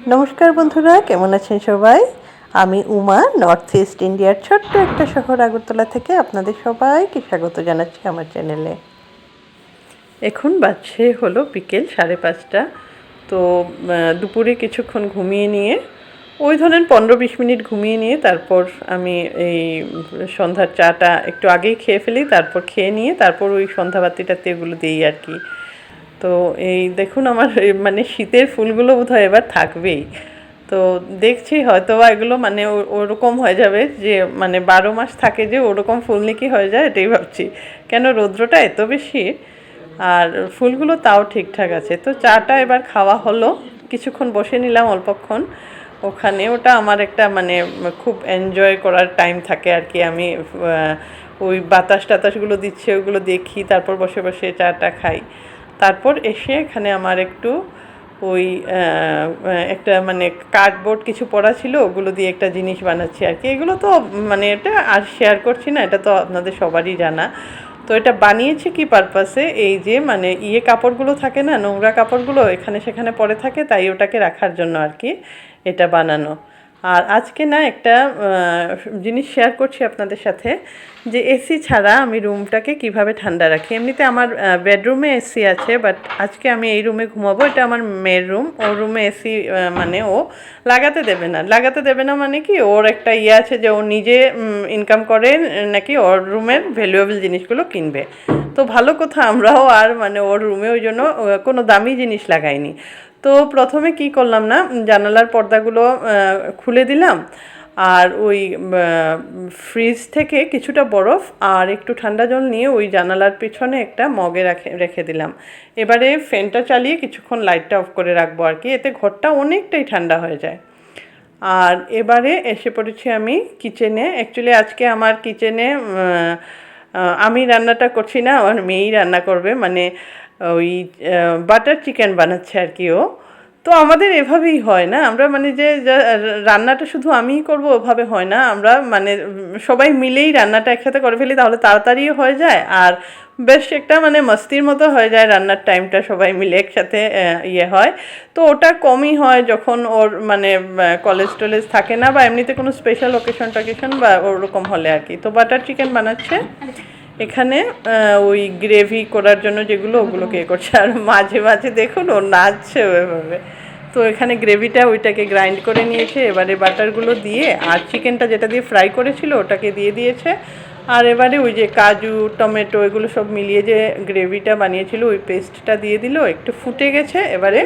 नमस्कार बंधुरा केमन आছেন সবাই। আমি উমা নর্থ ইস্ট ইন্ডিয়ার ছোট্ট একটা শহর আগরতলা থেকে আপনাদের সবাইকে স্বাগত জানাচ্ছি আমার চ্যানেলে। এখন বাজছে হলো বিকেল 5:30। তো দুপুরে কিছুক্ষণ ঘুমিয়ে নিয়ে ওই ধরেন 15-20 মিনিট ঘুমিয়ে নিয়ে তারপর আমি এই সন্ধ্যার চাটা একটু আগেই খেয়ে ফেলি, তারপর খেয়ে নিয়ে তারপর ওই সন্ধ্যাবাতিটাতে এগুলো দিই আর কি। তো এই দেখুন আমার মানে শীতের ফুলগুলো বোধহয় এবার থাকবেই। তো দেখছি হয়তোবা এগুলো মানে ওরকম হয়ে যাবে যে মানে 12 মাস থাকে যে ওরকম ফুলনিকি হয়ে যায়, এটাই ভাবছি। কেন রৌদ্রটা এত বেশি আর ফুলগুলো তাও ঠিকঠাক আছে। তো চাটা এবার খাওয়া হলো, কিছুক্ষণ বসে নিলাম অল্পক্ষণ ওখানে। ওটা আমার একটা মানে খুব এনজয় করার টাইম থাকে আর কি। আমি ওই বাতাস টাতাসগুলো দিচ্ছে ওগুলো দেখি, তারপর বসে বসে চাটা খাই। তারপর এসে এখানে আমার একটু ওই একটা মানে কার্ডবোর্ড কিছু পড়া ছিল, ওগুলো দিয়ে একটা জিনিস বানাচ্ছি আর কি। এগুলো তো মানে এটা আর শেয়ার করছি না, এটা তো আপনাদের সবারই জানা। তো এটা বানিয়েছি কি পারপাসে, এই যে মানে কাপড়গুলো থাকে না, নোংরা কাপড়গুলো এখানে সেখানে পড়ে থাকে, তাই ওটাকে রাখার জন্য আর কি এটা বানানো। আর আজকে না একটা জিনিস শেয়ার করছি আপনাদের সাথে, যে এসি ছাড়া আমি রুমটাকে কিভাবে ঠান্ডা রাখি। এমনিতে আমার বেডরুমে এসি আছে, বাট আজকে আমি এই রুমে ঘুমাবো। এটা আমার মেয়ের রুম, ওর রুমে এসি মানে ও লাগাতে দেবে না মানে কি, ওর একটা আছে যে ও নিজে ইনকাম করে নাকি ওর রুমের ভ্যালুয়েবল জিনিসগুলো কিনবে। তো ভালো কথা, আমরাও আর মানে ওর রুমে ওই জন্য কোনো দামি জিনিস লাগাইনি। তো প্রথমে কি করলাম না, জানালার পর্দাগুলো খুলে দিলাম, আর ওই ফ্রিজ থেকে কিছুটা বরফ আর একটু ঠান্ডা জল নিয়ে ওই জানালার পিছনে একটা মগে রেখে দিলাম। এবারে ফ্যানটা চালিয়ে কিছুক্ষণ লাইটটা অফ করে রাখবো আর কি, এতে ঘরটা অনেকটাই ঠান্ডা হয়ে যায়। আর এবারে এসে পড়েছি আমি কিচেনে। অ্যাকচুয়ালি আজকে আমার কিচেনে আমি রান্নাটা করছি না, আমার মেয়েই রান্না করবে। মানে ওই বাটার চিকেন বানাচ্ছে আর কি ও। তো আমাদের এভাবেই হয় না, আমরা মানে যে রান্নাটা শুধু আমিই করব ওভাবে হয় না, আমরা মানে সবাই মিলেই রান্নাটা একসাথে করে ফেলি, তাহলে তাড়াতাড়িও হয়ে যায় আর বেশ একটা মানে মস্তির মতো হয়ে যায় রান্নার টাইমটা, সবাই মিলে একসাথে হয়। তো ওটা কমই হয় যখন ওর মানে কলেজ টলেজ থাকে না, বা এমনিতে কোনো স্পেশাল অকেশন বা ওরকম হলে আর কি। তো বাটার চিকেন বানাচ্ছে এখানে ওই গ্রেভি করার জন্য যেগুলো, ওগুলোকে করছে। আর মাঝে মাঝে দেখুন ও নাচছে ওইভাবে। তো এখানে গ্রেভিটা ওইটাকে গ্রাইন্ড করে নিয়েছে, এবারে বাটারগুলো দিয়ে আর চিকেনটা যেটা দিয়ে ফ্রাই করেছিল ওটাকে দিয়ে দিয়েছে। আর এবারে ওই যে কাজু টমেটো এগুলো সব মিলিয়ে যে গ্রেভিটা বানিয়েছিল ওই পেস্টটা দিয়ে দিল, একটু ফুটে গেছে, এবারে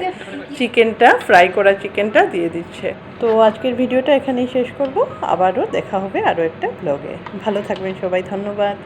চিকেনটা ফ্রাই করা চিকেনটা দিয়ে দিচ্ছে। তো আজকের ভিডিওটা এখানেই শেষ করব, আবারও দেখা হবে আরও একটা ব্লগে। ভালো থাকবেন সবাই, ধন্যবাদ।